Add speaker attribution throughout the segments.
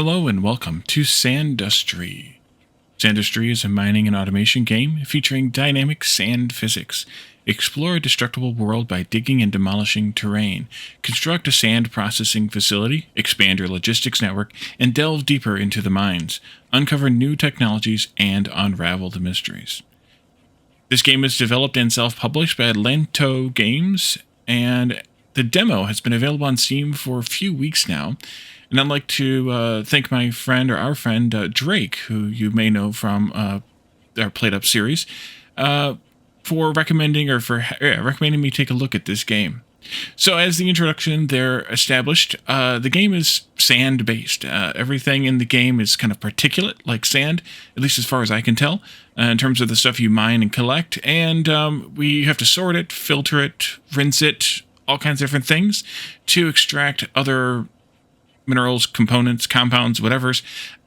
Speaker 1: Hello and welcome to Sandustry. Sandustry is a mining and automation game featuring dynamic sand physics. Explore a destructible world by digging and demolishing terrain. Construct a sand processing facility, expand your logistics network, and delve deeper into the mines. Uncover new technologies and unravel the mysteries. This game is developed and self-published by Lantto Games, and the demo has been available on Steam for a few weeks now. And I'd like to thank my friend, or our friend, Drake, who you may know from our Played Up series, for recommending me take a look at this game. So as the introduction there established, the game is sand-based. Everything in the game is kind of particulate, like sand, at least as far as I can tell, in terms of the stuff you mine and collect. And we have to sort it, filter it, rinse it, all kinds of different things to extract other minerals, components, compounds, whatever's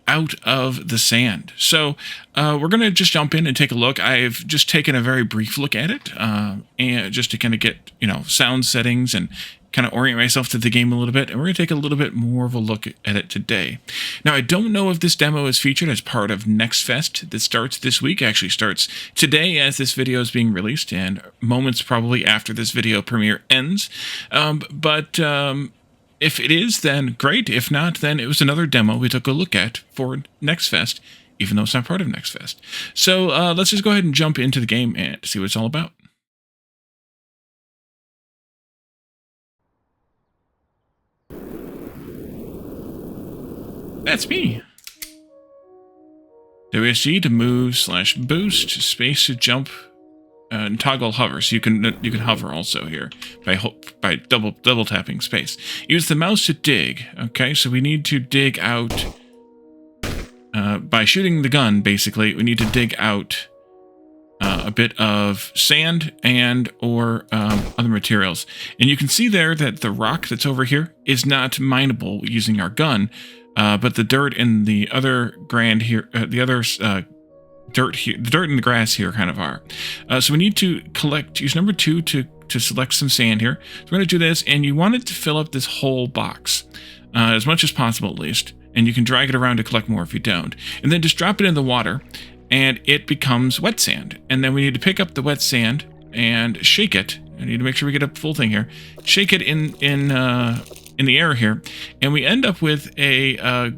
Speaker 1: out of the sand. So we're going to just jump in and take a look. I've just taken a very brief look at it, and just to kind of get, sound settings and kind of orient myself to the game a little bit. And we're going to take a little bit more of a look at it today. Now, I don't know if this demo is featured as part of Next Fest that starts this week. Actually starts today as this video is being released, and moments probably after this video premiere ends. If it is, then great. If not, then it was another demo we took a look at for Next Fest, even though it's not part of Next Fest. So let's just go ahead and jump into the game and see what it's all about. That's me. WSG to move / boost, space to jump, and toggle hover, so you can hover also here by double tapping space. Use the mouse to dig. Okay, so we need to dig out by shooting the gun. Basically, we need to dig out a bit of sand and or other materials. And you can see there that the rock that's over here is not mineable using our gun, but the dirt in the other dirt here, the dirt and the grass here kind of are. So we need to use number 2 to select some sand here. So we're going to do this, and you want it to fill up this whole box, as much as possible at least. And you can drag it around to collect more if you don't. And then just drop it in the water, and it becomes wet sand. And then we need to pick up the wet sand and shake it. I need to make sure we get a full thing here. Shake it in the air here, and we end up with a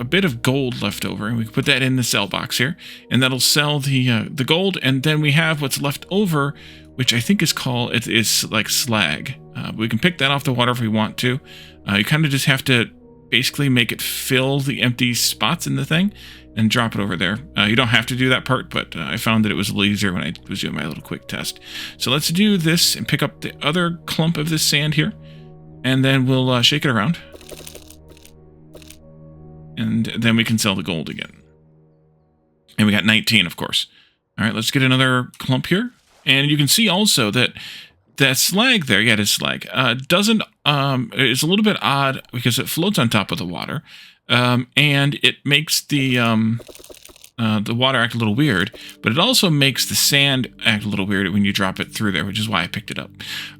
Speaker 1: bit of gold left over, and we can put that in the sell box here, and that'll sell the gold. And then we have what's left over, which I think is like slag. We can pick that off the water if we want to. You kind of just have to basically make it fill the empty spots in the thing and drop it over there. You don't have to do that part, but I found that it was a little easier when I was doing my little quick test. So let's do this and pick up the other clump of this sand here. And then we'll shake it around. And then we can sell the gold again. And we got 19, of course. All right, let's get another clump here. And you can see also that that slag there, it is slag, it's a little bit odd because it floats on top of the water. And it makes the water act a little weird, but it also makes the sand act a little weird when you drop it through there, which is why I picked it up.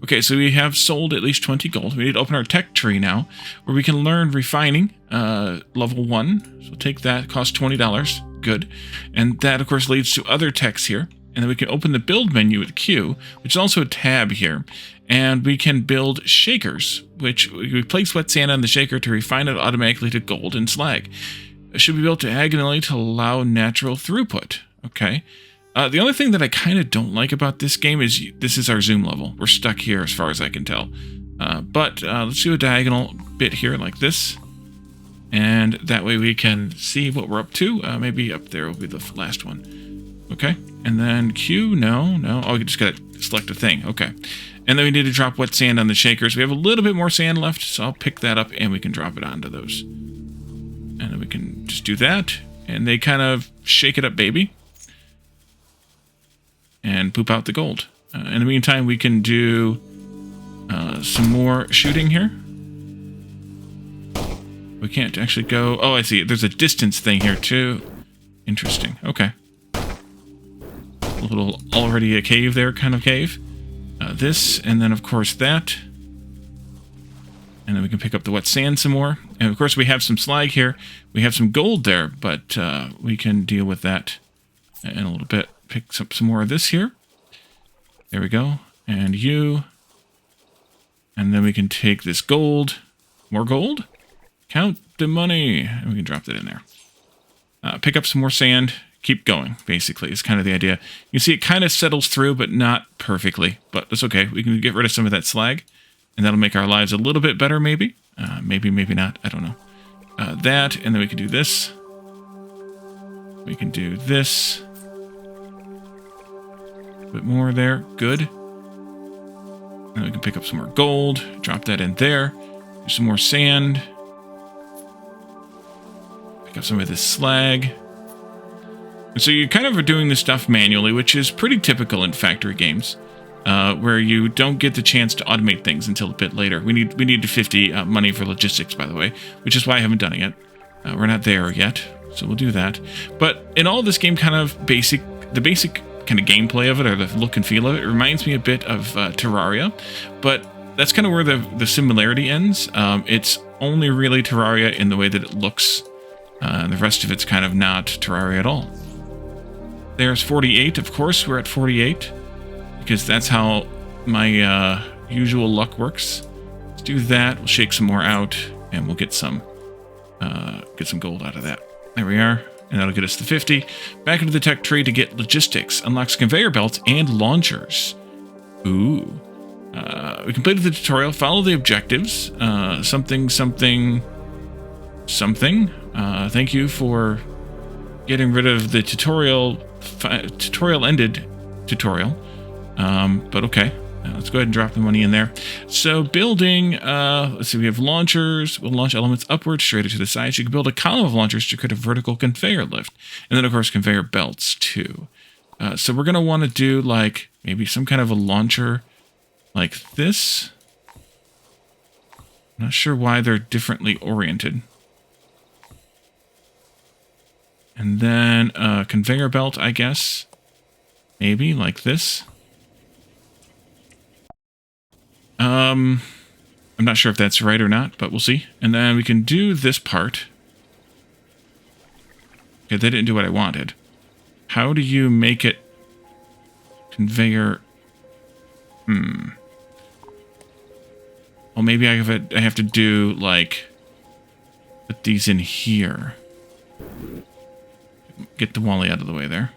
Speaker 1: Okay, so we have sold at least 20 gold. We need to open our tech tree now, where we can learn refining, level 1. So take that, costs $20, good. And that, of course, leads to other techs here. And then we can open the build menu with Q, which is also a tab here. And we can build shakers, which we place wet sand on the shaker to refine it automatically to gold and slag. It should be built diagonally to allow natural throughput. Okay. The only thing that I kind of don't like about this game is this is our zoom level. We're stuck here as far as I can tell. But let's do a diagonal bit here like this. And that way we can see what we're up to. Maybe up there will be the last one. Okay. And then Q, no. Oh, we just got to select a thing. Okay. And then we need to drop wet sand on the shakers. We have a little bit more sand left, so I'll pick that up and we can drop it onto those. And then we can just do that, and they kind of shake it up, baby, and poop out the gold. In the meantime, we can do some more shooting here. We can't actually go... Oh, I see. There's a distance thing here, too. Interesting. Okay. A little already a cave there, kind of cave. This, and then, of course, that. And then we can pick up the wet sand some more. And of course we have some slag here. We have some gold there, but we can deal with that in a little bit. Pick up some more of this here. There we go. And you. And then we can take this gold. More gold? Count the money. And we can drop that in there. Pick up some more sand. Keep going, basically, is kind of the idea. You can see it kind of settles through, but not perfectly. But that's okay. We can get rid of some of that slag. And that'll make our lives a little bit better, maybe. Maybe not. I don't know. That, and then we can do this. We can do this. A bit more there. Good. And we can pick up some more gold. Drop that in there. Do some more sand. Pick up some of this slag. And so you kind of are doing this stuff manually, which is pretty typical in factory games. Where you don't get the chance to automate things until a bit later. We need 50 money for logistics, by the way, which is why I haven't done it yet. We're not there yet, so we'll do that. But in all of this game, kind of the basic kind of gameplay of it, or the look and feel of it, reminds me a bit of Terraria, but that's kind of where the similarity ends. It's only really Terraria in the way that it looks, and the rest of it's kind of not Terraria at all. There's 48, of course, we're at 48. Because that's how my usual luck works. Let's do that. We'll shake some more out, and we'll get some gold out of that. There we are, and that'll get us to 50. Back into the tech tree to get logistics. Unlocks conveyor belts and launchers. Ooh. We completed the tutorial. Follow the objectives. Something. Thank you for getting rid of the tutorial. Tutorial-ended tutorial. But okay, let's go ahead and drop the money in there. So building, let's see, we have launchers. We'll launch elements upward, straight to the sides. You can build a column of launchers to create a vertical conveyor lift. And then, of course, conveyor belts, too. So we're going to want to do, like, maybe some kind of a launcher like this. I'm not sure why they're differently oriented. And then a conveyor belt, I guess. Maybe, like this. I'm not sure if that's right or not, but we'll see. And then we can do this part. Okay, they didn't do what I wanted. How do you make it conveyor? Well, maybe I have to do, like, put these in here. Get the Wally out of the way there.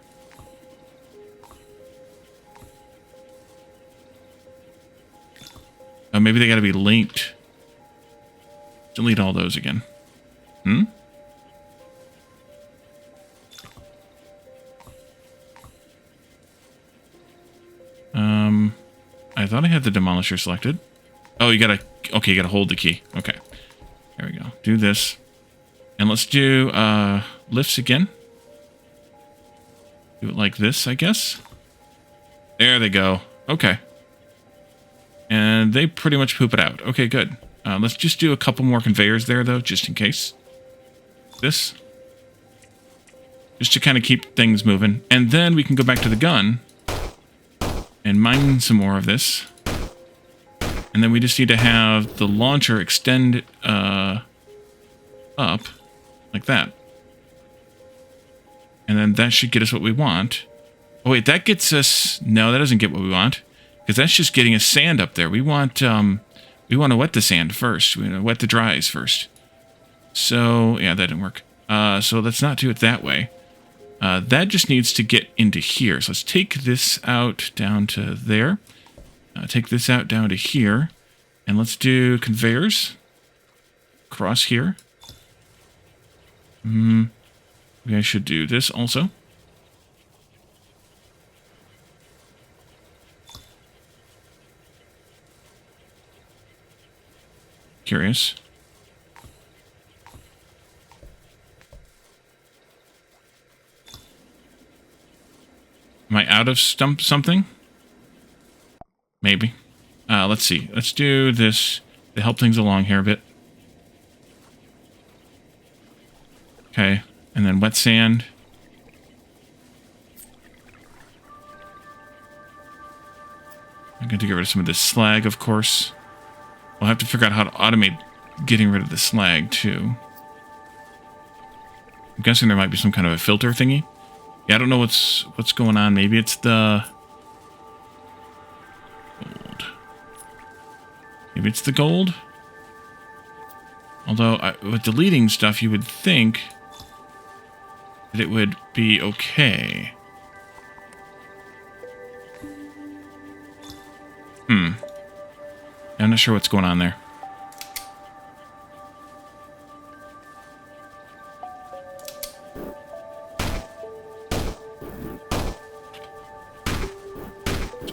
Speaker 1: Oh, maybe they got to be linked. Delete all those again. I thought I had the demolisher selected. Oh, you gotta... Okay, you gotta hold the key. Okay. There we go. Do this. And let's do lifts again. Do it like this, I guess. There they go. Okay. And they pretty much poop it out. Okay, good. Let's just do a couple more conveyors there, though, just in case. This. Just to kind of keep things moving. And then we can go back to the gun and mine some more of this. And then we just need to have the launcher extend up like that. And then that should get us what we want. Oh, wait, that gets us... No, that doesn't get what we want. Because that's just getting us sand up there. We want to wet the sand first. We want to wet the dries first. So, yeah, that didn't work. So let's not do it that way. That just needs to get into here. So let's take this out down to there. Take this out down to here. And let's do conveyors. Across here. Maybe I should do this also. Curious. Am I out of something? Maybe. Let's see. Let's do this to help things along here a bit. Okay. And then wet sand. I'm going to get rid of some of this slag, of course. We'll have to figure out how to automate getting rid of the slag, too. I'm guessing there might be some kind of a filter thingy. Yeah, I don't know what's going on. Maybe it's the gold. Maybe it's the gold? Although, with deleting stuff, you would think that it would be okay. I'm not sure what's going on there.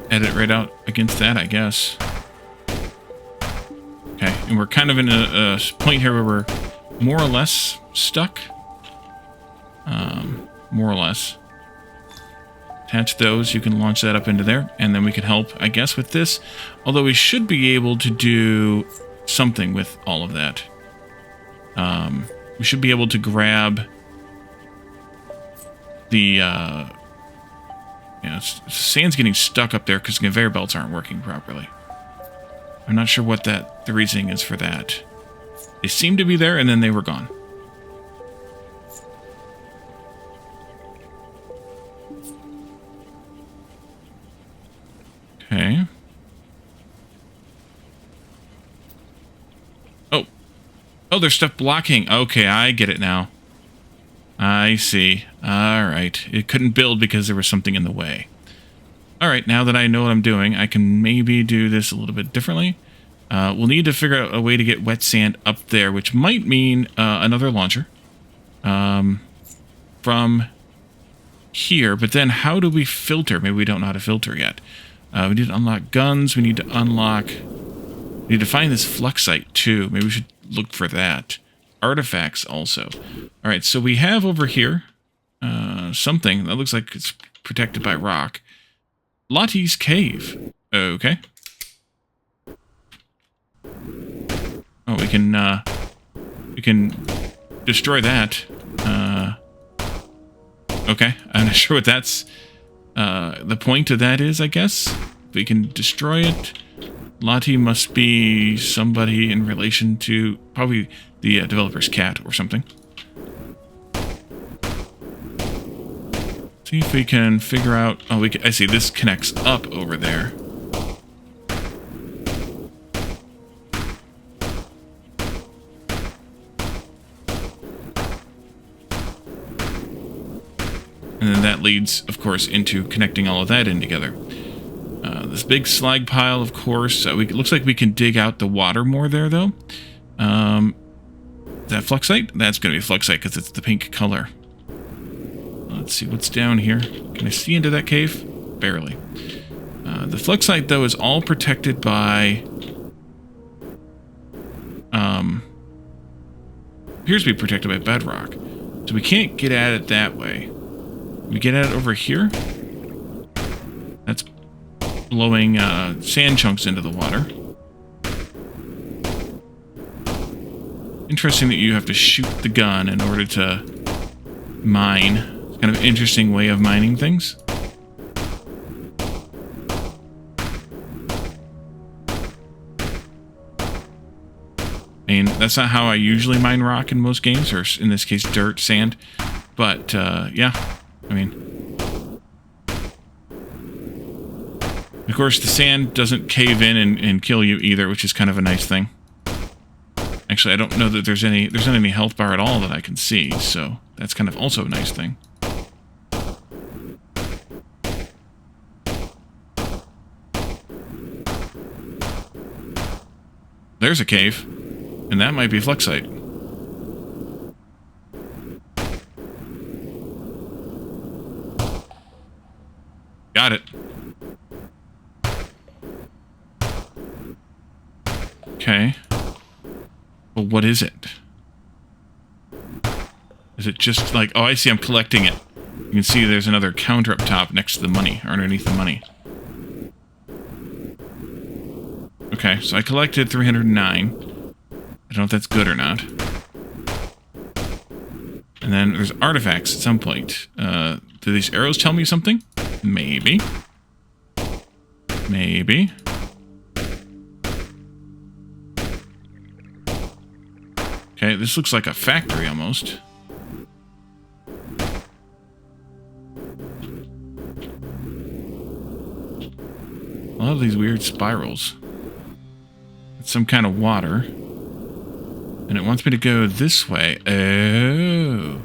Speaker 1: Edit right out against that, I guess. Okay, and we're kind of in a point here where we're more or less stuck. More or less. Attach those, you can launch that up into there, and then we can help, I guess, with this. Although we should be able to do something with all of that. We should be able to grab the, sand's getting stuck up there because the conveyor belts aren't working properly. I'm not sure what the reasoning is for that. They seemed to be there, and then they were gone. Okay. Oh, there's stuff blocking. Okay, I get it now. I see. Alright. It couldn't build because there was something in the way. Alright, now that I know what I'm doing, I can maybe do this a little bit differently. We'll need to figure out a way to get wet sand up there, which might mean another launcher. From here, but then how do we filter? Maybe we don't know how to filter yet. We need to unlock guns. We need to unlock... We need to find this fluxite, too. Maybe we should look for that. Artifacts, also. Alright, so we have over here something that looks like it's protected by rock. Lottie's Cave. Okay. Oh, we can destroy that. Okay, I'm not sure what that's... the point of that is, I guess. We can destroy it. Lottie must be somebody in relation to probably the developer's cat or something. See if we can figure out... Oh, I see. This connects up over there. And then that leads, of course, into connecting all of that in together. This big slag pile, of course. It looks like we can dig out the water more there, though. Is that fluxite? That's going to be fluxite because it's the pink color. Let's see what's down here. Can I see into that cave? Barely. The fluxite, though, is all protected by... appears to be protected by bedrock. So we can't get at it that way. We get at it over here. That's blowing sand chunks into the water. Interesting that you have to shoot the gun in order to mine. It's kind of an interesting way of mining things. I mean, that's not how I usually mine rock in most games, or in this case, dirt, sand. But, yeah, I mean... Of course, the sand doesn't cave in and kill you either, which is kind of a nice thing. Actually, I don't know that there's not any health bar at all that I can see, so that's kind of also a nice thing. There's a cave, and that might be fluxite. Got it. Okay. Well, what is it? Is it just like... Oh, I see, I'm collecting it. You can see there's another counter up top next to the money, or underneath the money. Okay, so I collected 309. I don't know if that's good or not. And then there's artifacts at some point. Do these arrows tell me something? Maybe. Okay, this looks like a factory almost. A lot of these weird spirals. It's some kind of water. And it wants me to go this way. Oh.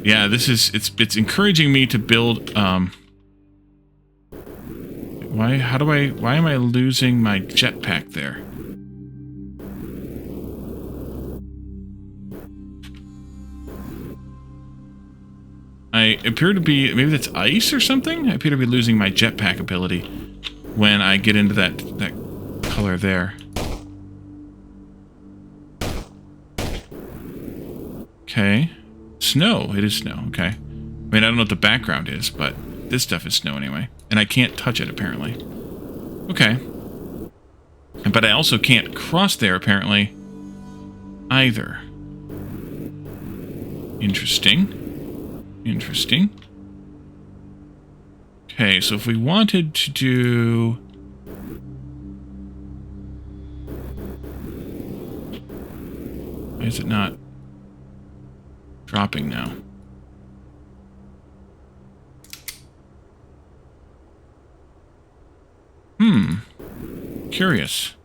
Speaker 1: Yeah, this is... It's encouraging me to build... Why am I losing my jetpack there? I appear to be... Maybe that's ice or something? I appear to be losing my jetpack ability when I get into that color there. Okay. Snow. It is snow. Okay. I mean, I don't know what the background is, but this stuff is snow anyway. And I can't touch it, apparently. Okay. But I also can't cross there, apparently, either. Interesting. Interesting. Okay, so if we wanted to do... Why is it not dropping now? Curious.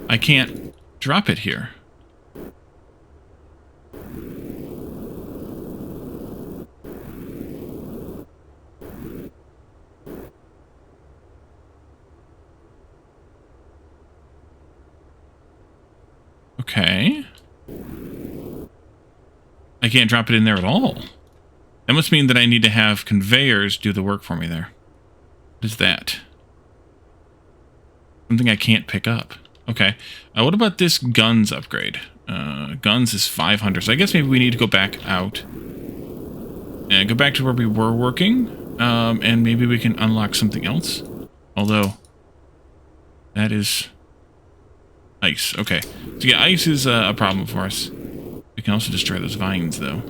Speaker 1: I can't drop it here. Okay. I can't drop it in there at all. That must mean that I need to have conveyors do the work for me there. What is that? Something I can't pick up. Okay. What about this guns upgrade? Guns is 500. So I guess maybe we need to go back out. And go back to where we were working. And maybe we can unlock something else. Although, that is... ice. Okay. So yeah, ice is a problem for us. We can also destroy those vines, though.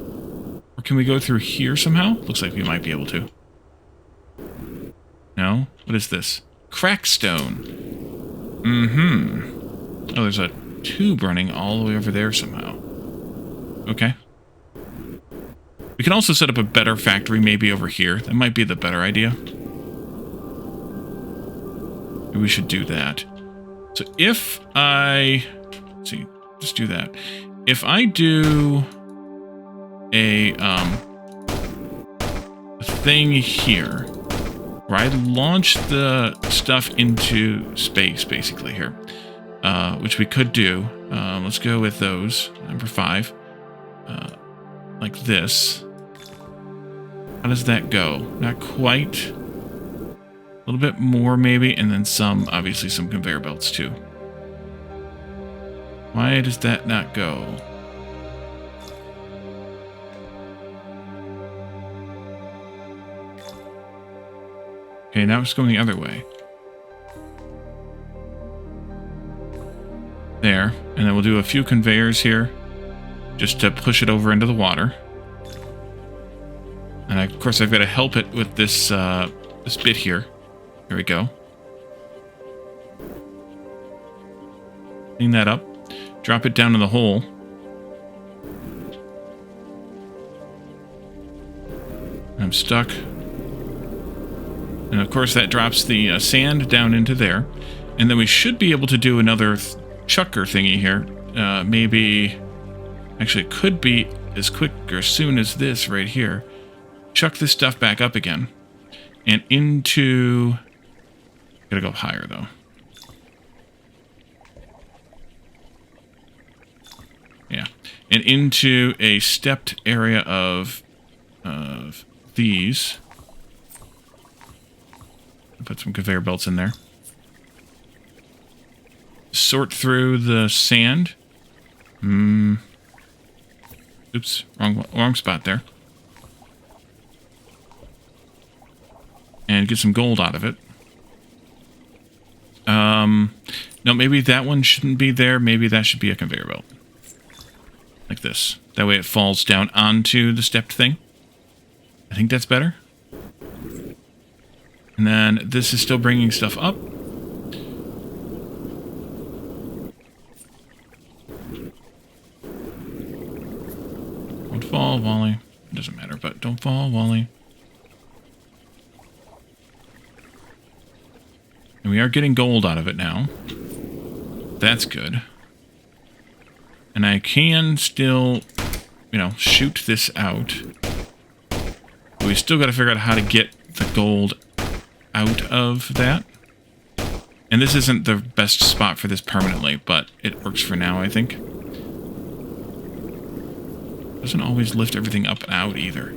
Speaker 1: Or can we go through here somehow? Looks like we might be able to. No? What is this? Crackstone. Oh, there's a tube running all the way over there somehow. Okay. We can also set up a better factory maybe over here. That might be the better idea. Maybe we should do that. So if I... Let's see. Just do that. If I do a thing here, where I launch the stuff into space, basically, here. Which we could do. Let's go with those. Number 5. Like this. How does that go? Not quite. A little bit more, maybe. And then some, obviously, some conveyor belts, too. Why does that not go? Okay, now it's going the other way. There. And then we'll do a few conveyors here. Just to push it over into the water. And of course I've got to help it with this, this bit here. There we go. Clean that up. Drop it down in the hole. I'm stuck. And of course that drops the sand down into there. And then we should be able to do another chucker thingy here. Maybe... Actually, it could be as quick or as soon as this right here. Chuck this stuff back up again. And into... Gotta go higher, though. Yeah. And into a stepped area of these. Put some conveyor belts in there. Sort through the sand. Oops, wrong spot there. And get some gold out of it. No, maybe that one shouldn't be there. Maybe that should be a conveyor belt. Like this. That way it falls down onto the stepped thing. I think that's better. And then this is still bringing stuff up. Don't fall, Wally. It doesn't matter, but don't fall, Wally. And we are getting gold out of it now. That's good. And I can still, you know, shoot this out. But we still got to figure out how to get the gold out of that. And this isn't the best spot for this permanently, but it works for now, I think. Doesn't always lift everything up and out either.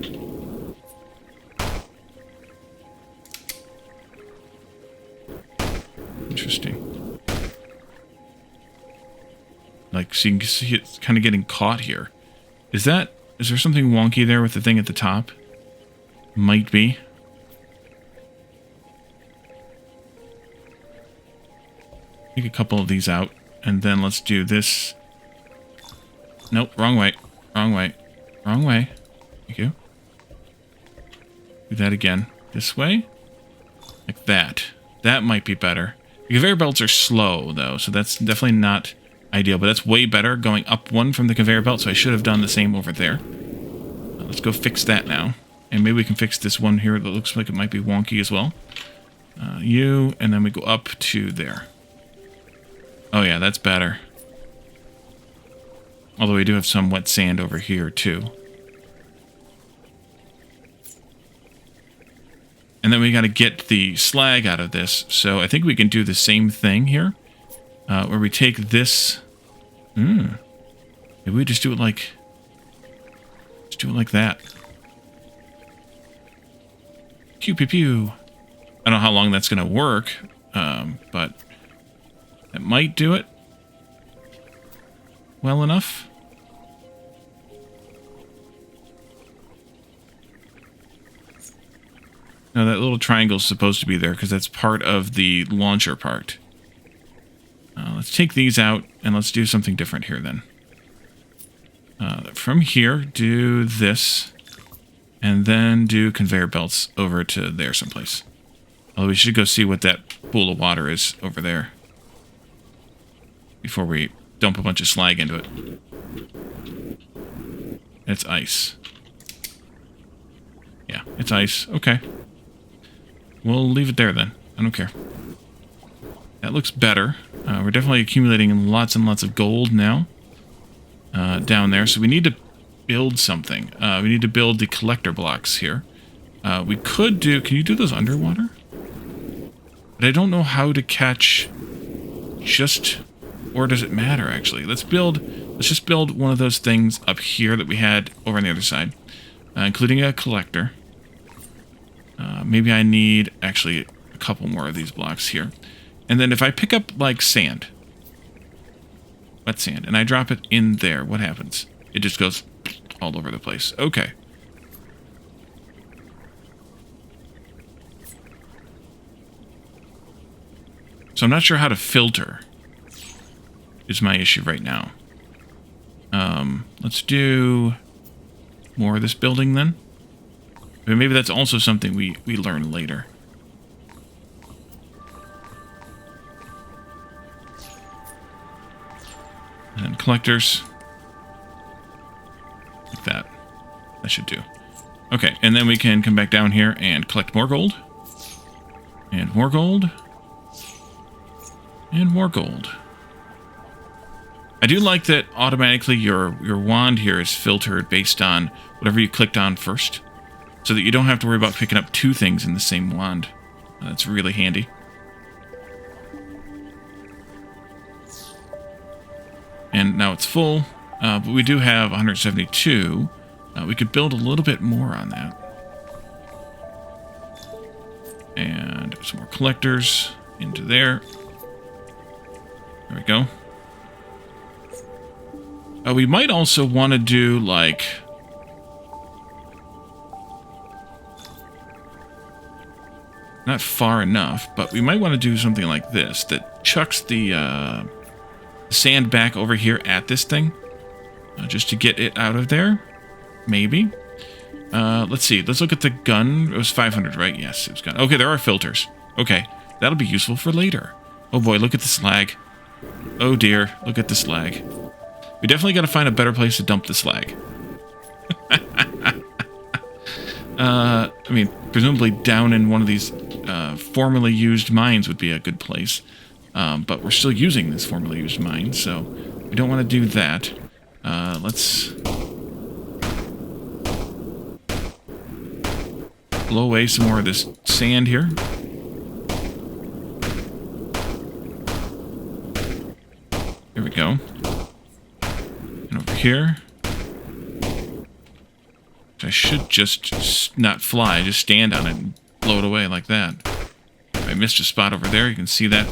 Speaker 1: Interesting. Like, so you can see it's kind of getting caught here. Is there something wonky there with the thing at the top? Might be. Take a couple of these out, and then let's do this. Nope, wrong way. Wrong way. Wrong way. Thank you. Do that again. This way? Like that. That might be better. The conveyor belts are slow, though, so that's definitely not ideal, but that's way better going up one from the conveyor belt, so I should have done the same over there. Let's go fix that now. And maybe we can fix this one here that looks like it might be wonky as well. You, and then we go up to there. Oh yeah, that's better. Although we do have some wet sand over here, too. And then we got to get the slag out of this. So I think we can do the same thing here. Where we take this... Maybe we just do it like... Just do it like that. Pew, pew, pew. I don't know how long that's going to work. But... It might do it. Well enough. Now that little triangle is supposed to be there because that's part of the launcher part. Let's take these out and let's do something different here then. From here, do this and then do conveyor belts over to there someplace. Although we should go see what that pool of water is over there before we dump a bunch of slag into it. It's ice. Yeah, it's ice. Okay. We'll leave it there then. I don't care. That looks better. We're definitely accumulating lots and lots of gold now. Down there. So we need to build something. We need to build the collector blocks here. We could do... Can you do those underwater? But I don't know how to catch just... Or does it matter, actually? Let's just build one of those things up here that we had over on the other side. Including a collector. Maybe I need, actually, a couple more of these blocks here. And then if I pick up, like, sand. Wet sand. And I drop it in there, what happens? It just goes all over the place. Okay. So I'm not sure how to filter. Is my issue right now. Let's do more of this building then. Maybe that's also something we learn later. And collectors. Like that. That should do. Okay, and then we can come back down here and collect more gold. And more gold. And more gold. I do like that automatically your wand here is filtered based on whatever you clicked on first. So that you don't have to worry about picking up two things in the same wand. That's really handy. And now it's full, but we do have 172. We could build a little bit more on that. And some more collectors into there. There we go. We might also want to do, like... Not far enough, but we might want to do something like this that chucks the sand back over here at this thing. Just to get it out of there. Maybe. Let's see. Let's look at the gun. It was 500, right? Yes, it was gun. Okay, there are filters. Okay, that'll be useful for later. Oh boy, look at the slag. Oh dear, look at the slag. We definitely got to find a better place to dump the slag. I mean, presumably down in one of these formerly used mines would be a good place. But we're still using this formerly used mine, so we don't want to do that. Let's blow away some more of this sand here. Here we go. And over here. I should just not fly, just stand on it and blow it away like that. If I missed a spot over there, you can see that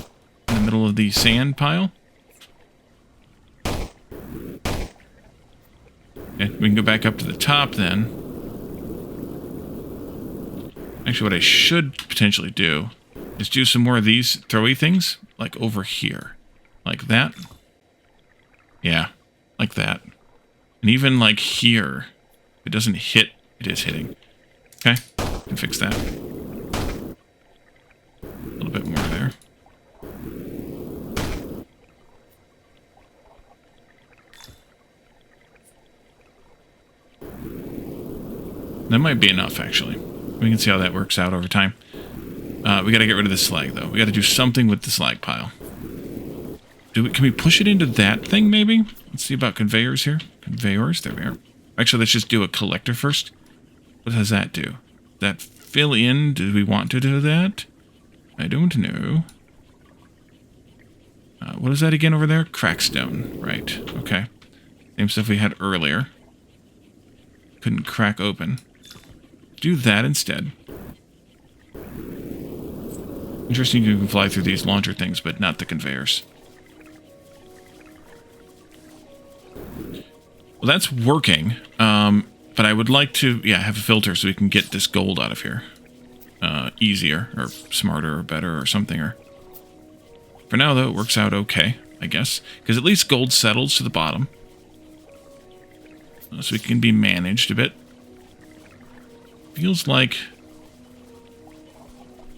Speaker 1: in the middle of the sand pile. And we can go back up to the top then. Actually, what I should potentially do is do some more of these throwy things, like over here. Like that. Yeah, like that. And even like here. If it doesn't hit, it is hitting. Okay, can fix that. A little bit more there. That might be enough, actually. We can see how that works out over time. We got to get rid of the slag, though. We got to do something with the slag pile. Can we push it into that thing, maybe? Let's see about conveyors here. Conveyors, there we are. Actually, let's just do a collector first. What does that do? Does that fill in? Do we want to do that? I don't know. What is that again over there? Crackstone. Right, okay. Same stuff we had earlier. Couldn't crack open. Do that instead. Interesting, you can fly through these launcher things, but not the conveyors. Well, that's working, but I would like to, have a filter so we can get this gold out of here. Easier, or smarter, or better, or something. Or for now, though, it works out okay, I guess. Because at least gold settles to the bottom. So it can be managed a bit. Feels like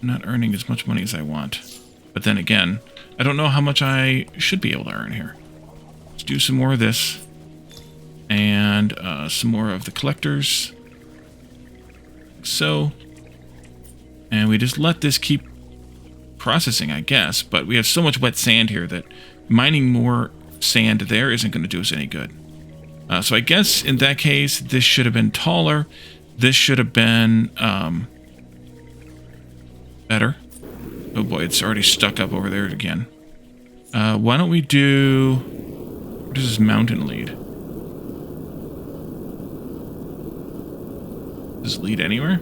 Speaker 1: I'm not earning as much money as I want. But then again, I don't know how much I should be able to earn here. Let's do some more of this. And some more of the collectors. Like so. And we just let this keep processing, I guess. But we have so much wet sand here that mining more sand there isn't going to do us any good. So I guess in that case, this should have been taller. This should have been better. Oh boy, it's already stuck up over there again. Why don't we do... Where does this mountain lead? Does it lead anywhere?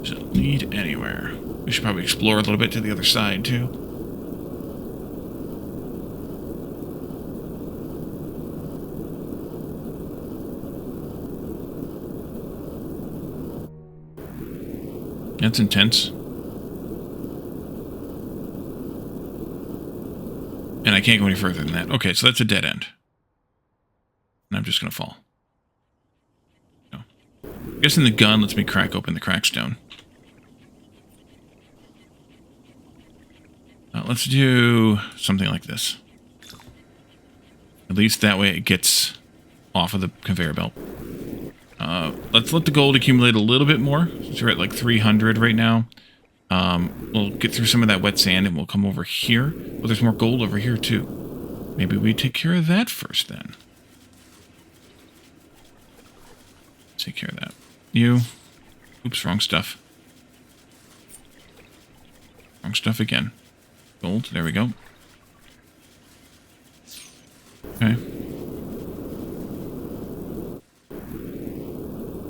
Speaker 1: Does it lead anywhere? We should probably explore a little bit to the other side, too. That's intense. And I can't go any further than that. Okay, so that's a dead end. And I'm just going to fall. No. I'm guessing the gun lets me crack open the crackstone. Let's do something like this. At least that way it gets off of the conveyor belt. Let's let the gold accumulate a little bit more. Since we're at like 300 right now. We'll get through some of that wet sand and we'll come over here. Well, there's more gold over here too. Maybe we take care of that first then. Take care of that. You. Oops, wrong stuff. Wrong stuff again. Gold, there we go. Okay.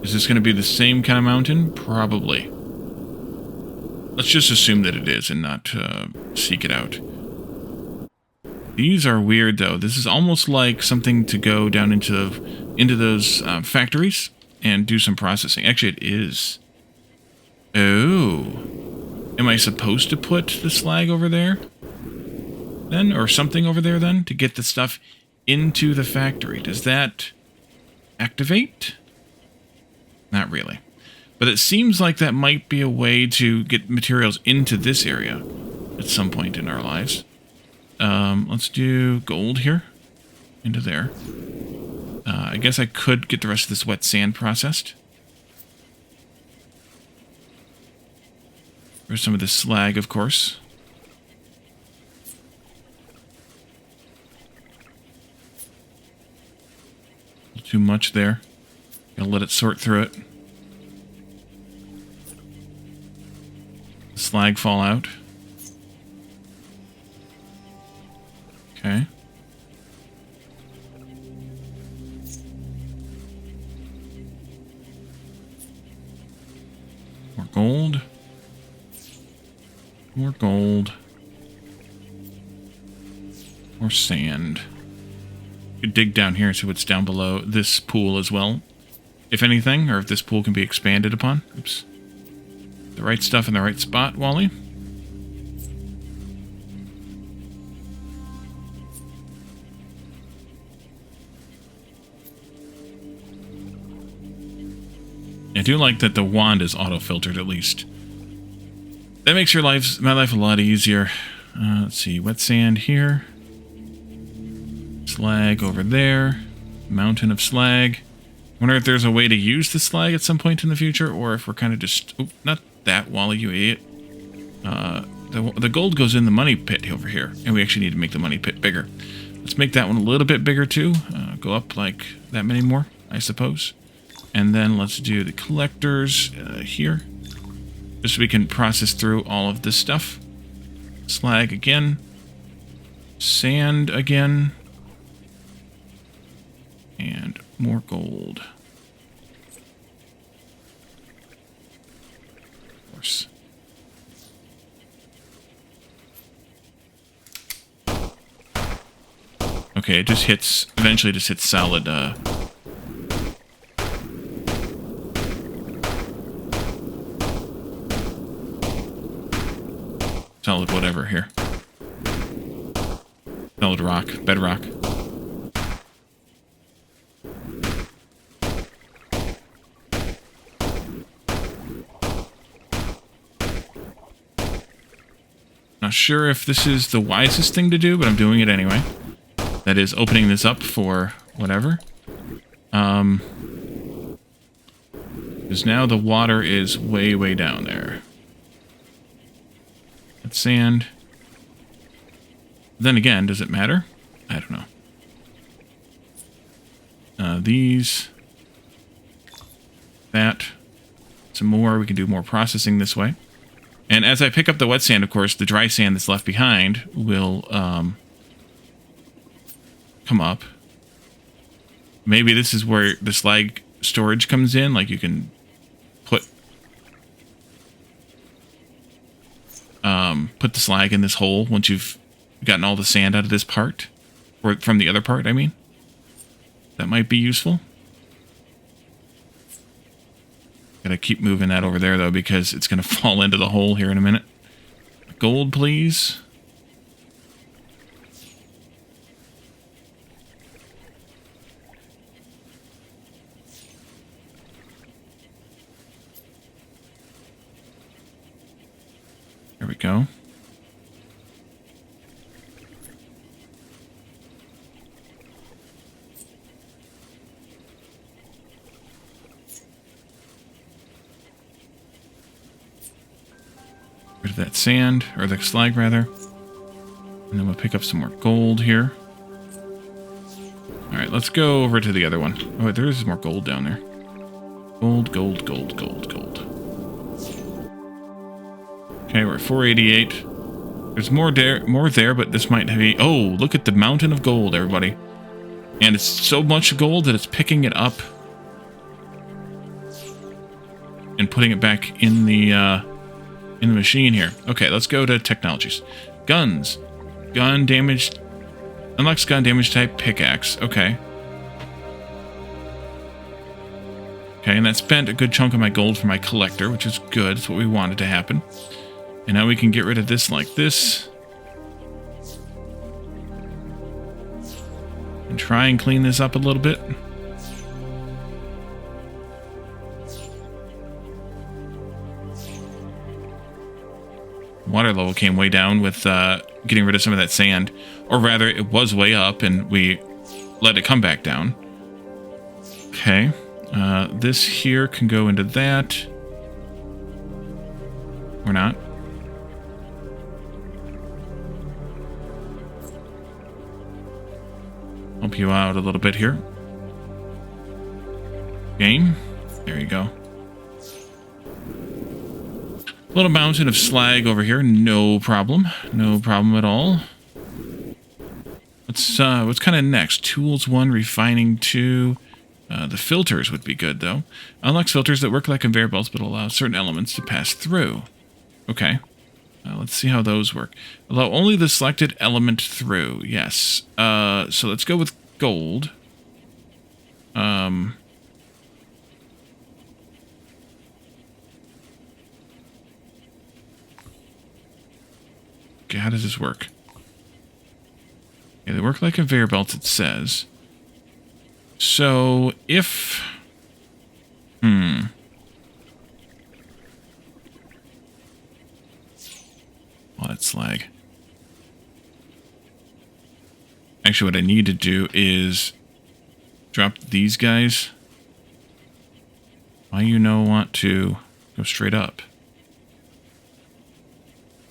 Speaker 1: Is this going to be the same kind of mountain? Probably. Let's just assume that it is and not seek it out. These are weird, though. This is almost like something to go down into those factories and do some processing. Actually, it is. Oh. Am I supposed to put the slag over there? Then? Or something over there, then? To get the stuff into the factory. Does that activate? Not really. But it seems like that might be a way to get materials into this area at some point in our lives. Let's do gold here. into there. I guess I could get the rest of this wet sand processed. There's some of this slag, of course. A little too much there. Gotta let it sort through it. The slag fall out. Okay. More gold. More gold. More sand. You could dig down here and see what's down below this pool as well. If anything, or if this pool can be expanded upon. Oops. The right stuff in the right spot, Wally. I do like that the wand is auto-filtered, at least. That makes my life a lot easier. Let's see, wet sand here. Slag over there. Mountain of slag. Wonder if there's a way to use the slag at some point in the future, or if we're kind of just... Oh, not that, Wally, you idiot. The gold goes in the money pit over here, and we actually need to make the money pit bigger. Let's make that one a little bit bigger, too. Go up like that many more, I suppose. And then let's do the collectors here. Just so we can process through all of this stuff. Slag again. Sand again. And more gold. Of course. Okay, it just hits, eventually just hits solid, solid whatever here. Solid rock, bedrock. Not sure if this is the wisest thing to do, but I'm doing it anyway. That is opening this up for whatever. Because now the water is way, way down there. That's sand. Then again, does it matter? I don't know. These. That. Some more. We can do more processing this way. And as I pick up the wet sand, of course, the dry sand that's left behind will come up. Maybe this is where the slag storage comes in. Like you can put the slag in this hole once you've gotten all the sand out of this part. Or from the other part, I mean. That might be useful. Gotta keep moving that over there, though, because it's gonna fall into the hole here in a minute. Gold, please. There we go. Rid of that sand, or the slag rather. And then we'll pick up some more gold here. Alright, let's go over to the other one. Oh, wait, there is more gold down there. Gold, gold, gold, gold, gold. Okay, we're at 488. There's more there, but this might be... Oh, look at the mountain of gold, everybody. And it's so much gold that it's picking it up and putting it back in the machine here. Okay, let's go to technologies. Guns. Gun damage. Unlocks gun damage type pickaxe. Okay. Okay, and that spent a good chunk of my gold for my collector, which is good. That's what we wanted to happen. And now we can get rid of this like this. And try and clean this up a little bit. Water level came way down with getting rid of some of that sand. Or rather, it was way up, and we let it come back down. Okay. This here can go into that. Or not. Help you out a little bit here. Game. There you go. A little mountain of slag over here. No problem. No problem at all. What's kind of next? Tools 1, refining 2. The filters would be good, though. Unlocks filters that work like conveyor belts but allow certain elements to pass through. Okay. Let's see how those work. Allow only the selected element through. Yes. So let's go with gold. Okay, how does this work? Okay, they work like conveyor belts, it says. So, if... Well, that's slag. Actually, what I need to do is drop these guys. Why want to go straight up?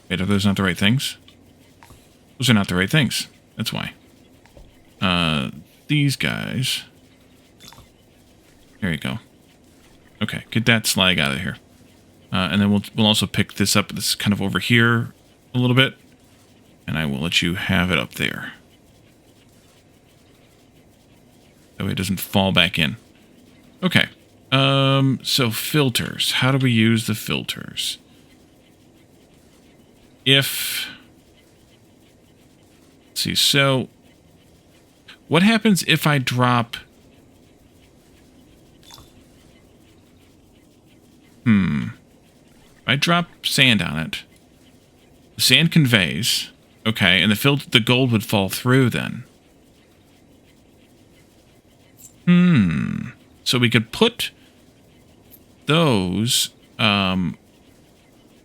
Speaker 1: Wait, are those not the right things? Those are not the right things. That's why. These guys. There you go. Okay, get that slag out of here. And then we'll also pick this up. This is kind of over here a little bit. And I will let you have it up there. That way it doesn't fall back in. Okay. So filters. How do we use the filters? Let's see, so what happens if I drop... I drop sand on it. The sand conveys. Okay, and the gold would fall through then. So we could put those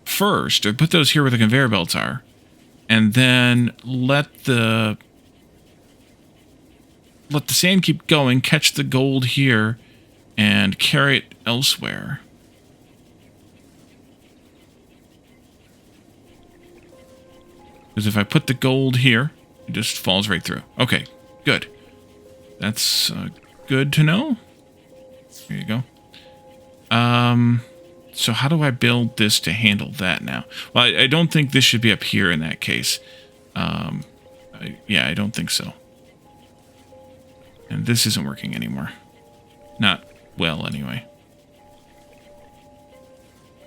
Speaker 1: first, or put those here where the conveyor belts are, and then let the sand keep going, catch the gold here, and carry it elsewhere. Because if I put the gold here, it just falls right through. Okay, good. That's good to know. There you go. So how do I build this to handle that now? Well, I don't think this should be up here in that case. Yeah, I don't think so. And this isn't working anymore. Not well, anyway.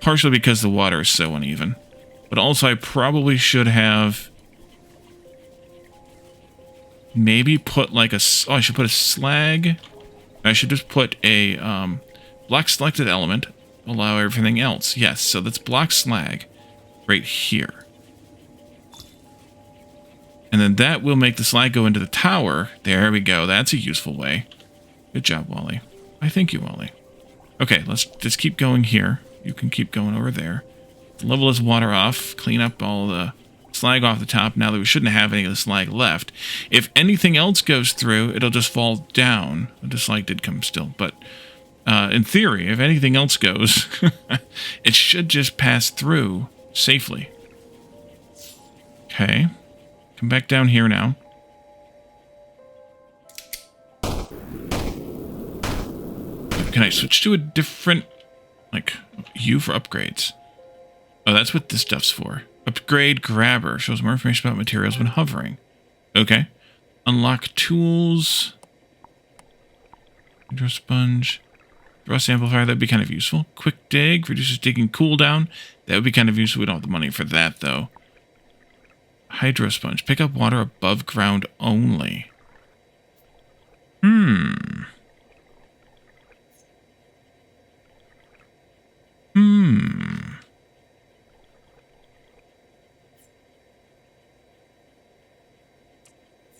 Speaker 1: Partially because the water is so uneven. But also I probably should have maybe put like a... Oh, I should put a slag. I should just put a block selected element. Allow everything else. Yes, so that's block slag right here. And then that will make the slag go into the tower. There we go. That's a useful way. Good job, Wally. I thank you, Wally. Okay, let's just keep going here. You can keep going over there. Level this water off. Clean up all the slag off the top now that we shouldn't have any of the slag left. If anything else goes through, it'll just fall down. The slag did come still, but in theory, if anything else goes, it should just pass through safely. Okay. Come back down here now. Can I switch to a different, like, U for upgrades? Oh, that's what this stuff's for. Upgrade grabber. Shows more information about materials when hovering. Okay. Unlock tools. Hydro sponge. Rust amplifier. That'd be kind of useful. Quick dig. Reduces digging cooldown. That would be kind of useful. We don't have the money for that, though. Hydro sponge. Pick up water above ground only.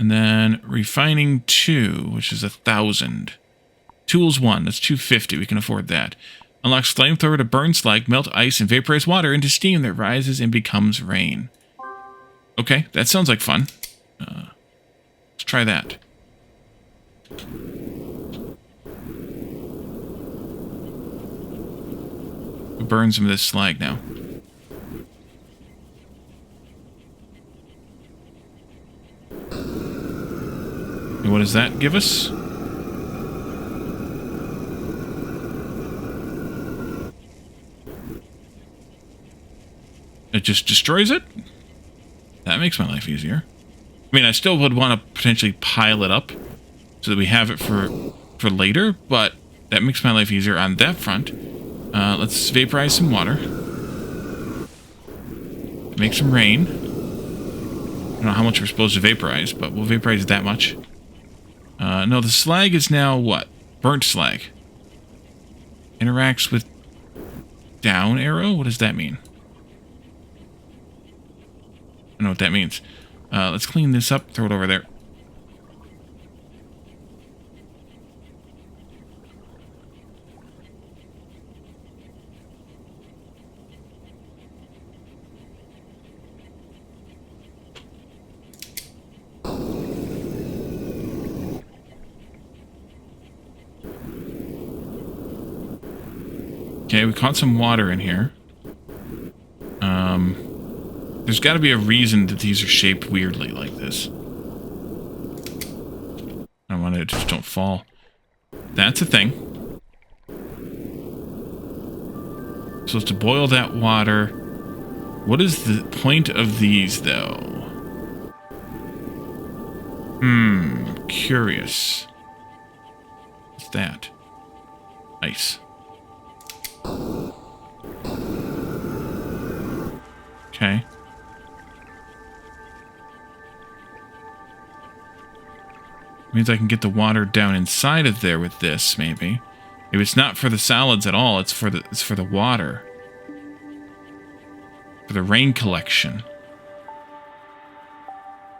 Speaker 1: And then refining 2, which is 1,000. Tools 1, that's 250. We can afford that. Unlocks flamethrower to burn slag, melt ice, and vaporize water into steam that rises and becomes rain. Okay, that sounds like fun. Let's try that. We'll burn some of this slag now. And what does that give us? It just destroys it? That makes my life easier. I mean, I still would want to potentially pile it up so that we have it for later, but that makes my life easier on that front. Let's vaporize some water. Make some rain. I don't know how much we're supposed to vaporize, but we'll vaporize that much. No, the slag is now what? Burnt slag. Interacts with down arrow? What does that mean? I don't know what that means. Let's clean this up, throw it over there. Okay, we caught some water in here. There's got to be a reason that these are shaped weirdly like this. I want to just don't fall. That's a thing. Supposed to boil that water. What is the point of these, though? Curious. What's that? Ice. Okay. Means I can get the water down inside of there with this, maybe. Maybe it's not for the solids at all, it's for the water. For the rain collection.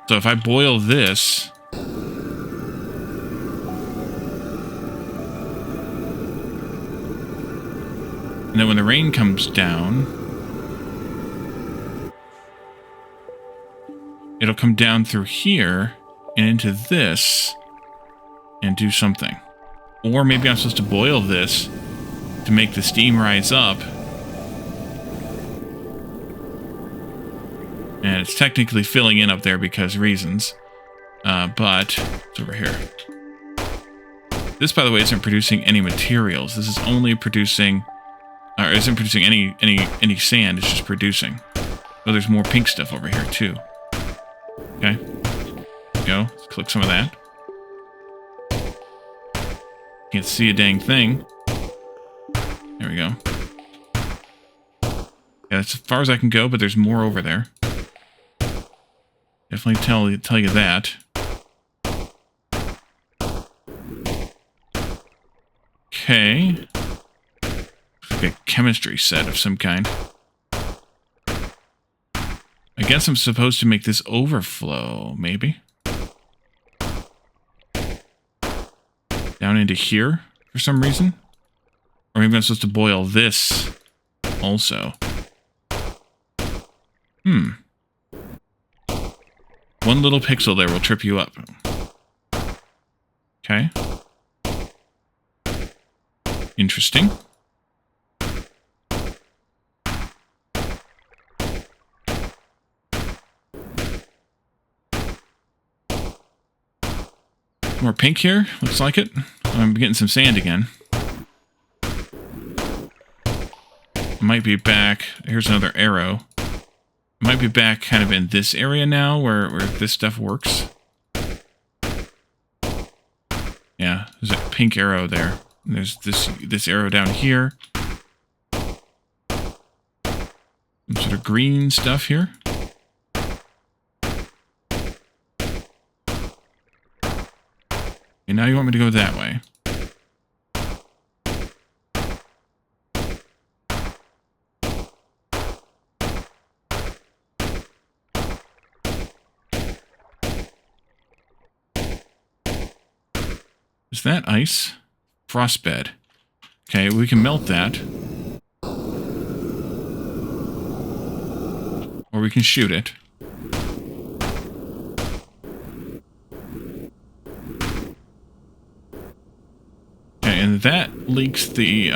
Speaker 1: So if I boil this, and then when the rain comes down, it'll come down through here and into this and do something. Or maybe I'm supposed to boil this to make the steam rise up. And it's technically filling in up there because reasons. But it's over here. This, by the way, isn't producing any materials. This is only producing, or isn't producing any sand. It's just producing. Oh, there's more pink stuff over here too. Okay. There we go. Let's click some of that. Can't see a dang thing. There we go. Yeah, that's as far as I can go, but there's more over there. Definitely tell you that. Okay. Looks like a chemistry set of some kind. I guess I'm supposed to make this overflow, maybe. Down into here for some reason. Or maybe I'm supposed to boil this also. One little pixel there will trip you up. Okay. Interesting. More pink here, looks like it. I'm getting some sand again. Might be back. Here's another arrow. Might be back kind of in this area now where this stuff works. Yeah, there's a pink arrow there. And there's this arrow down here. Some sort of green stuff here. And now you want me to go that way. Is that ice? Frost bed. Okay, we can melt that. Or we can shoot it. Okay, and that leaks the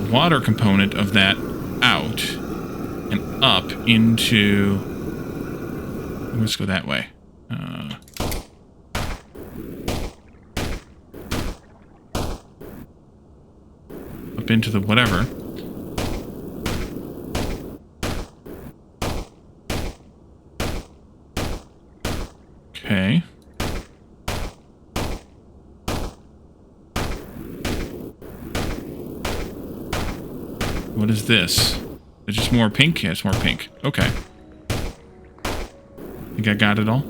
Speaker 1: water component of that out and up into... Let's go that way. Up into the whatever. Okay. What is this? Is it just more pink? Yeah, it's more pink. Okay. Think I got it all?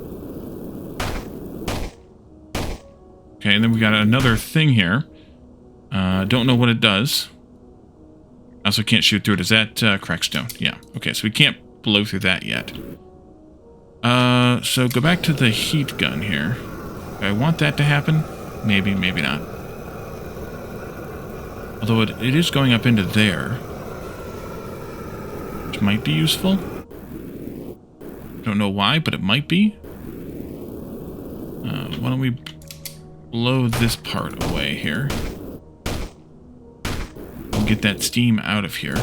Speaker 1: Okay, and then we got another thing here. Don't know what it does. Also can't shoot through it. Is that crackstone? Yeah. Okay, so we can't blow through that yet. So go back to the heat gun here. Do I want that to happen? Maybe, maybe not. Although it is going up into there. Which might be useful. Don't know why, but it might be. Why don't we blow this part away here? We'll get that steam out of here.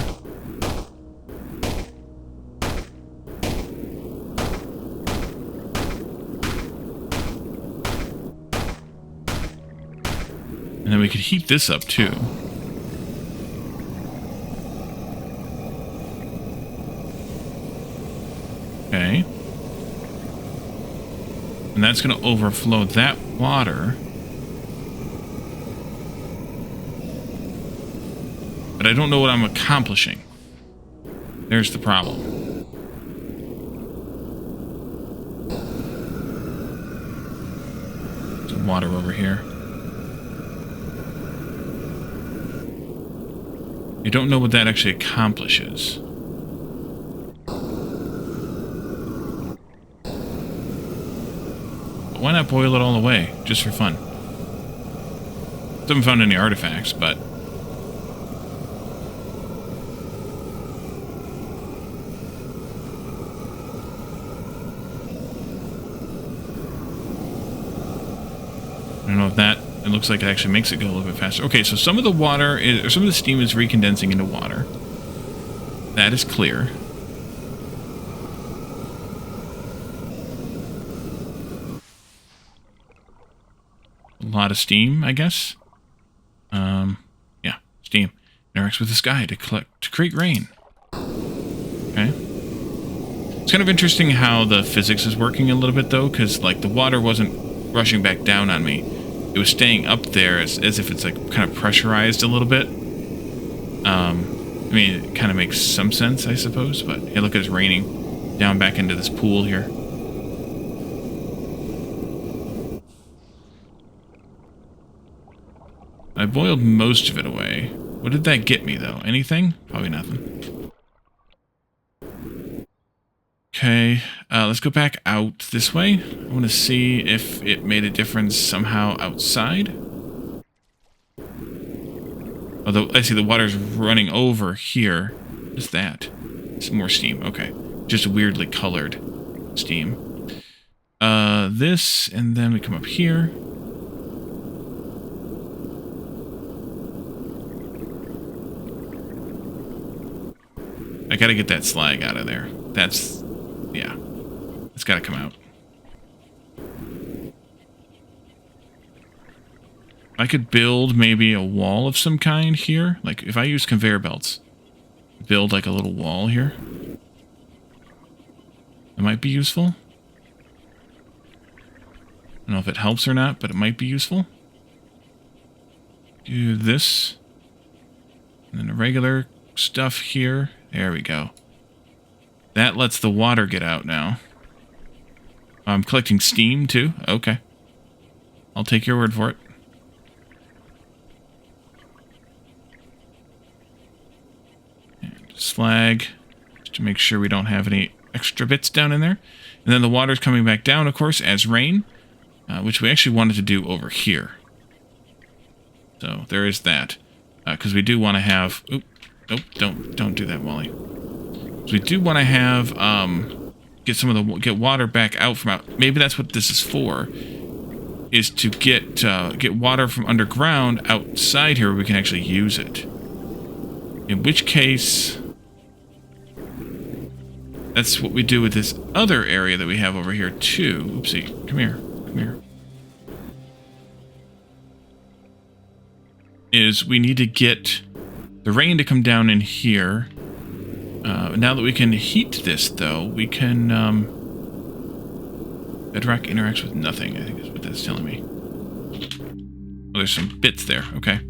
Speaker 1: And then we could heat this up too. Okay. And that's going to overflow that water. But I don't know what I'm accomplishing. There's the problem. Some water over here. You don't know what that actually accomplishes. Why not boil it all away, just for fun? Haven't found any artifacts, but... I don't know if that... It looks like it actually makes it go a little bit faster. Okay, so some of the water is... Or some of the steam is recondensing into water. That is clear. A lot of steam, I guess. Yeah, steam. Interacts with the sky to create rain. Okay. It's kind of interesting how the physics is working a little bit, though, because, like, the water wasn't rushing back down on me. It was staying up there as if it's, like, kind of pressurized a little bit. I mean, it kind of makes some sense, I suppose, but, hey, look, it's raining down back into this pool here. I boiled most of it away. What did that get me, though? Anything? Probably nothing. Okay, let's go back out this way. I want to see if it made a difference somehow outside. Although, I see the water's running over here. What is that? Some more steam. Okay. Just weirdly colored steam. This, and then we come up here. I gotta get that slag out of there. That's... yeah. It's gotta come out. I could build maybe a wall of some kind here. Like, if I use conveyor belts. Build, like, a little wall here. It might be useful. I don't know if it helps or not, but it might be useful. Do this. And then the regular stuff here. There we go. That lets the water get out now. I'm collecting steam, too? Okay. I'll take your word for it. And slag. Just to make sure we don't have any extra bits down in there. And then the water's coming back down, of course, as rain. Which we actually wanted to do over here. So, there is that. Because we do want to have... Oop. Nope, don't do that, Wally. So we do want to have get water back out from out. Maybe that's what this is for. is to get water from underground outside here where we can actually use it. In which case, that's what we do with this other area that we have over here too. Oopsie, come here, come here. Is we need to get the rain to come down in here. Now that we can heat this, though, we can... bedrock interacts with nothing, I think is what that's telling me. Oh, there's some bits there. Okay.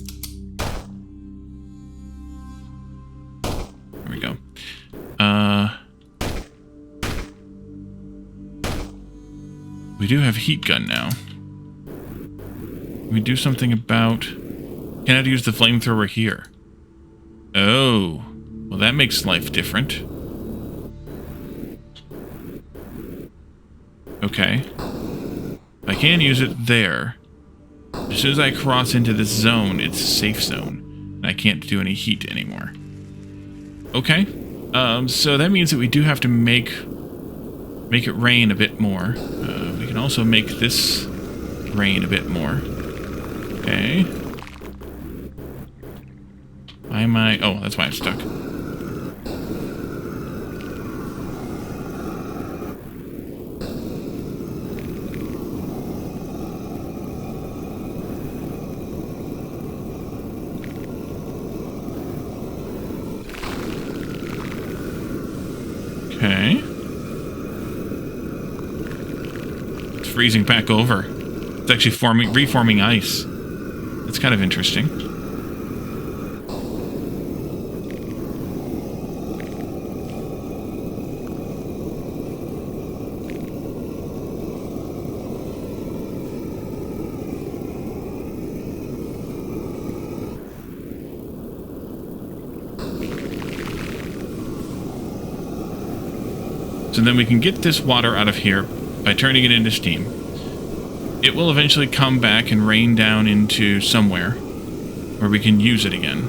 Speaker 1: There we go. We do have heat gun now. We do something about... Can I use the flamethrower here? Oh. Well, that makes life different. Okay. I can use it there. As soon as I cross into this zone, it's a safe zone. And I can't do any heat anymore. Okay. So that means that we do have to make it rain a bit more. We can also make this rain a bit more. Okay. Why am I... Oh, that's why I'm stuck. Okay. It's freezing back over. It's actually reforming ice. That's kind of interesting. So then we can get this water out of here by turning it into steam. It will eventually come back and rain down into somewhere where we can use it again.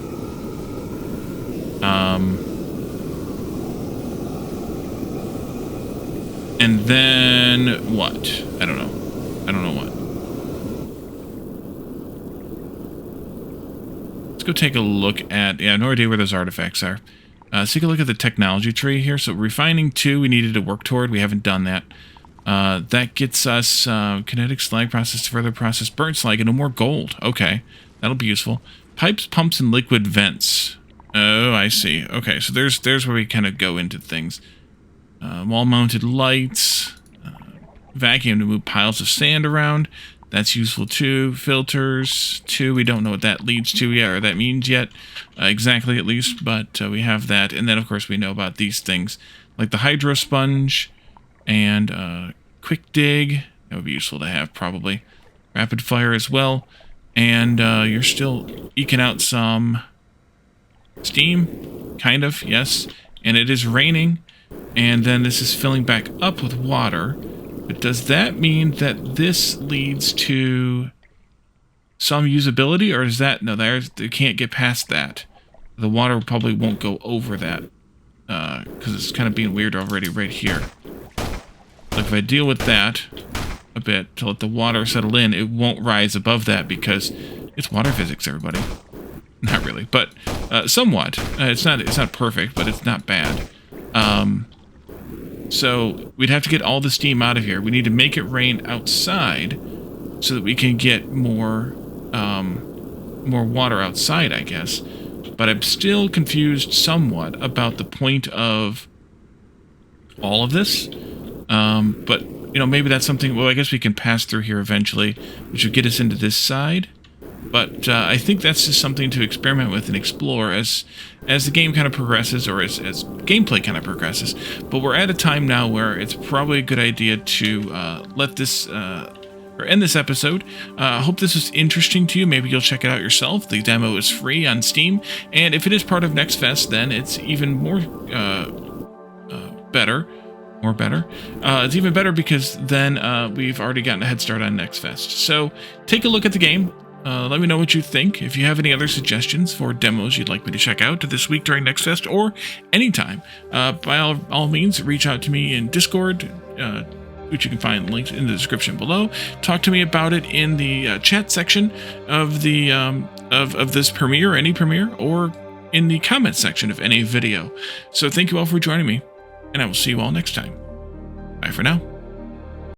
Speaker 1: And then what? I don't know. I don't know what. Let's go take a look at... Yeah, I have no idea where those artifacts are. Let's take a look at the technology tree here. So refining 2 we needed to work toward. We haven't done that. That gets us kinetic slag process to further process burnt slag into more gold. Okay, that'll be useful. Pipes, pumps, and liquid vents. Oh, I see. Okay, so there's where we kind of go into things. Wall-mounted lights. Vacuum to move piles of sand around. That's useful too. Filters, 2. We don't know what that leads to yet, or that means yet. Exactly, at least, but we have that. And then, of course, we know about these things, like the hydro sponge and quick dig. That would be useful to have, probably. Rapid fire as well. And you're still eking out some steam, kind of, yes. And it is raining, and then this is filling back up with water. But does that mean that this leads to some usability, or is that... No, they can't get past that. The water probably won't go over that, because it's kind of being weird already right here. Like if I deal with that a bit to let the water settle in, it won't rise above that because it's water physics, everybody. Not really, but somewhat. It's not perfect, but it's not bad. So we'd have to get all the steam out of here. We need to make it rain outside so that we can get more water outside, I guess. But I'm still confused somewhat about the point of all of this. But, you know, maybe that's something... Well, I guess we can pass through here eventually, which would get us into this side. But I think that's just something to experiment with and explore as the game kind of progresses, or as gameplay kind of progresses. But we're at a time now where it's probably a good idea to let this... or end this episode. I hope this was interesting to you. Maybe you'll check it out yourself. The demo is free on Steam, and if it is part of Next Fest, then it's even more better. It's even better because then we've already gotten a head start on Next Fest. So take a look at the game. Let me know what you think. If you have any other suggestions for demos you'd like me to check out this week during Next Fest or anytime, by all means, reach out to me in Discord. which you can find linked in the description below. Talk to me about it in the chat section of the of this premiere, any premiere, or in the comment section of any video. So thank you all for joining me, and I will see you all next time. Bye for now.